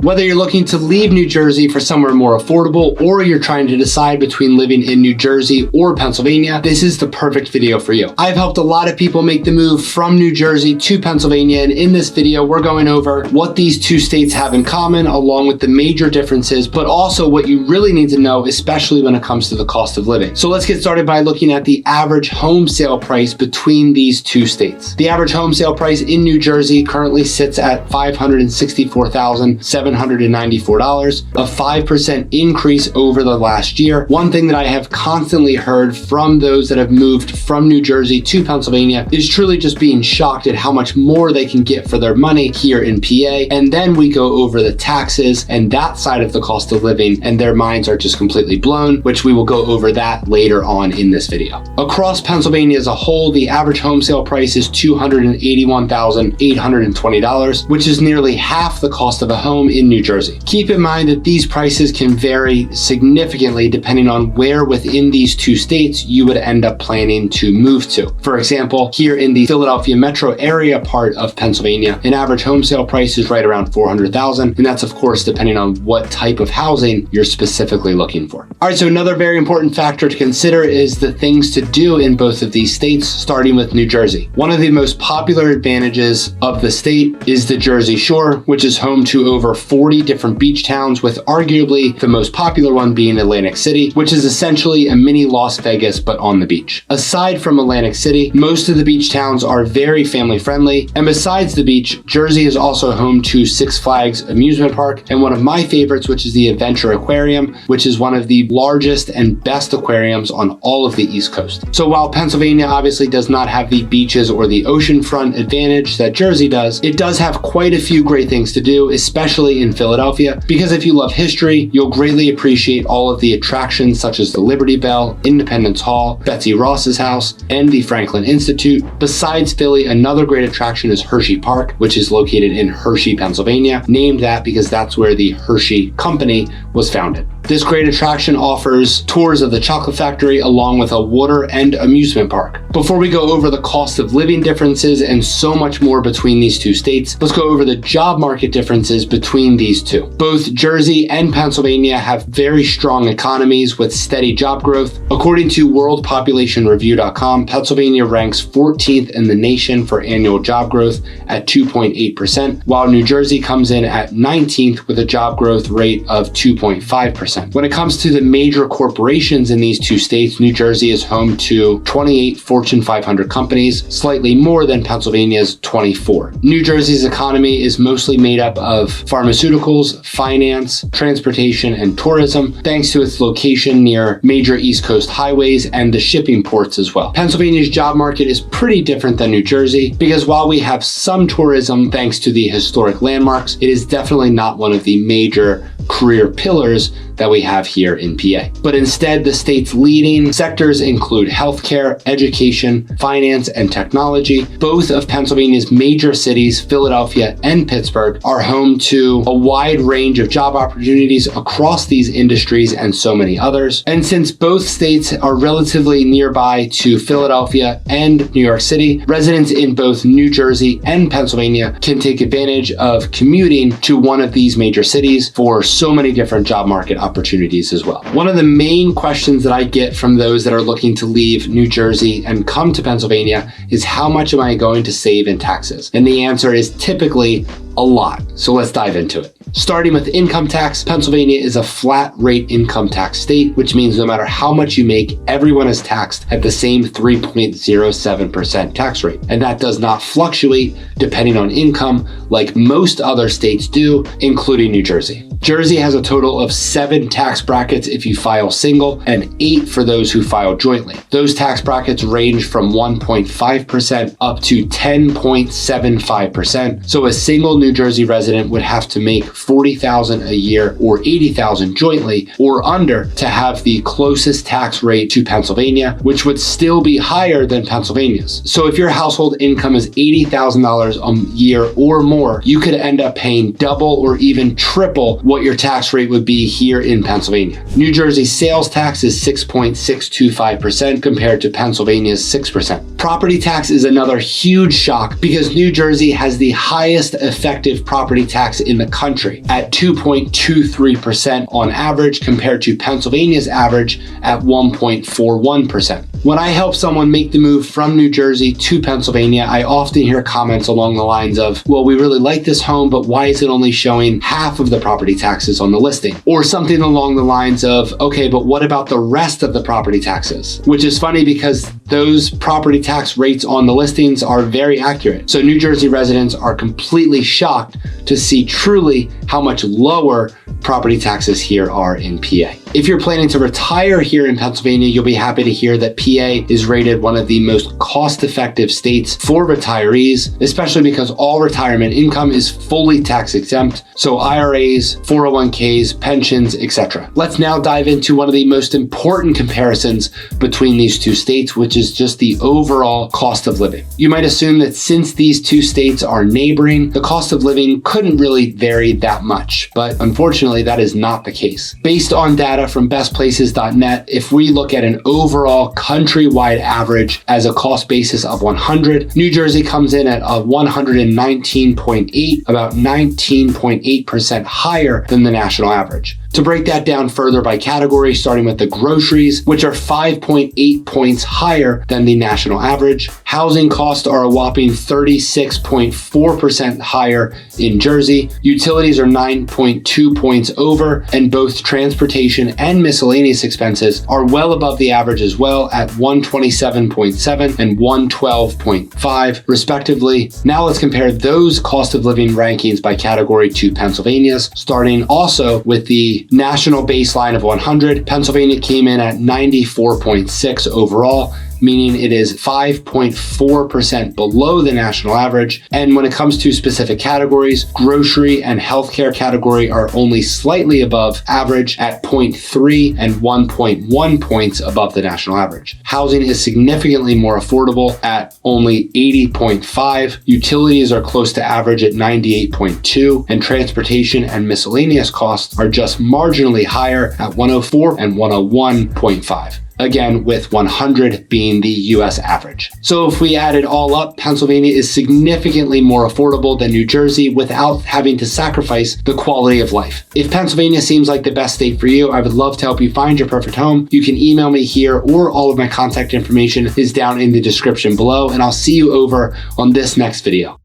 Whether you're looking to leave New Jersey for somewhere more affordable, or you're trying to decide between living in New Jersey or Pennsylvania, this is the perfect video for you. I've helped a lot of people make the move from New Jersey to Pennsylvania, and in this video, we're going over what these two states have in common, along with the major differences, but also what you really need to know, especially when it comes to the cost of living. So let's get started by looking at the average home sale price between these two states. The average home sale price in New Jersey currently sits at $564,794, a 5% increase over the last year. One thing that I have constantly heard from those that have moved from New Jersey to Pennsylvania is truly just being shocked at how much more they can get for their money here in PA. And then we go over the taxes and that side of the cost of living, and their minds are just completely blown, which we will go over that later on in this video. Across Pennsylvania as a whole, the average home sale price is $281,820, which is nearly half the cost of a home in New Jersey. Keep in mind that these prices can vary significantly depending on where within these two states you would end up planning to move to. For example, here in the Philadelphia metro area part of Pennsylvania, an average home sale price is right around $400,000, and that's of course depending on what type of housing you're specifically looking for. All right, so another very important factor to consider is the things to do in both of these states, starting with New Jersey. One of the most popular advantages of the state is the Jersey Shore, which is home to over 40 different beach towns, with arguably the most popular one being Atlantic City, which is essentially a mini Las Vegas but on the beach. Aside from Atlantic City, most of the beach towns are very family friendly, and besides the beach, Jersey is also home to Six Flags amusement park, and one of my favorites, which is the Adventure Aquarium, which is one of the largest and best aquariums on all of the East Coast. So while Pennsylvania obviously does not have the beaches or the oceanfront advantage that Jersey does, it does have quite a few great things to do, especially in Philadelphia, because if you love history, you'll greatly appreciate all of the attractions such as the Liberty Bell, Independence Hall, Betsy Ross's house, and the Franklin Institute. Besides Philly, another great attraction is Hershey Park, which is located in Hershey, Pennsylvania, named that because that's where the Hershey Company was founded. This great attraction offers tours of the chocolate factory along with a water and amusement park. Before we go over the cost of living differences and so much more between these two states, let's go over the job market differences between these two. Both Jersey and Pennsylvania have very strong economies with steady job growth. According to worldpopulationreview.com, Pennsylvania ranks 14th in the nation for annual job growth at 2.8%, while New Jersey comes in at 19th with a job growth rate of 2.5%. When it comes to the major corporations in these two states, New Jersey is home to 28 Fortune 500 companies, slightly more than Pennsylvania's 24. New Jersey's economy is mostly made up of pharmaceuticals, finance, transportation, and tourism, thanks to its location near major East Coast highways and the shipping ports as well. Pennsylvania's job market is pretty different than New Jersey, because while we have some tourism thanks to the historic landmarks, it is definitely not one of the major career pillars that we have here in PA. But instead, the state's leading sectors include healthcare, education, finance, and technology. Both of Pennsylvania's major cities, Philadelphia and Pittsburgh, are home to a wide range of job opportunities across these industries and so many others. And since both states are relatively nearby to Philadelphia and New York City, residents in both New Jersey and Pennsylvania can take advantage of commuting to one of these major cities for so many different job market opportunities as well. One of the main questions that I get from those that are looking to leave New Jersey and come to Pennsylvania is, how much am I going to save in taxes? And the answer is typically a lot. So let's dive into it. Starting with income tax, Pennsylvania is a flat rate income tax state, which means no matter how much you make, everyone is taxed at the same 3.07% tax rate. And that does not fluctuate depending on income like most other states do, including New Jersey. Jersey has a total of 7 tax brackets if you file single and 8 for those who file jointly. Those tax brackets range from 1.5% up to 10.75%. So a single New Jersey resident would have to make $40,000 a year or $80,000 jointly or under to have the closest tax rate to Pennsylvania, which would still be higher than Pennsylvania's. So if your household income is $80,000 a year or more, you could end up paying double or even triple what your tax rate would be here in Pennsylvania. New Jersey's sales tax is 6.625% compared to Pennsylvania's 6%. Property tax is another huge shock because New Jersey has the highest effective effective property tax in the country at 2.23% on average compared to Pennsylvania's average at 1.41%. When I help someone make the move from New Jersey to Pennsylvania, I often hear comments along the lines of, well, we really like this home, but why is it only showing half of the property taxes on the listing? Or something along the lines of, okay, but what about the rest of the property taxes? Which is funny because those property tax rates on the listings are very accurate. So New Jersey residents are completely shocked to see truly how much lower property taxes here are in PA. If you're planning to retire here in Pennsylvania, you'll be happy to hear that PA is rated one of the most cost-effective states for retirees, especially because all retirement income is fully tax exempt. So IRAs, 401ks, pensions, etc. Let's now dive into one of the most important comparisons between these two states, which is just the overall cost of living. You might assume that since these two states are neighboring, the cost of living couldn't really vary that much, but unfortunately that is not the case. Based on data from bestplaces.net, if we look at an overall countrywide average as a cost basis of 100, New Jersey comes in at a 119.8, about 19.8% higher than the national average. To break that down further by category, starting with the groceries, which are 5.8 points higher than the national average. Housing costs are a whopping 36.4% higher in Jersey. Utilities are 9.2 points over, and both transportation and miscellaneous expenses are well above the average as well at 127.7 and 112.5 respectively. Now let's compare those cost of living rankings by category to Pennsylvania's, starting also with the national baseline of 100. Pennsylvania came in at 94.6 overall, meaning it is 5.4% below the national average. And when it comes to specific categories, grocery and healthcare category are only slightly above average at 0.3 and 1.1 points above the national average. Housing is significantly more affordable at only 80.5. Utilities are close to average at 98.2, and transportation and miscellaneous costs are just marginally higher at 104 and 101.5. Again, with 100 being the US average. So if we add it all up, Pennsylvania is significantly more affordable than New Jersey without having to sacrifice the quality of life. If Pennsylvania seems like the best state for you, I would love to help you find your perfect home. You can email me here, or all of my contact information is down in the description below, and I'll see you over on this next video.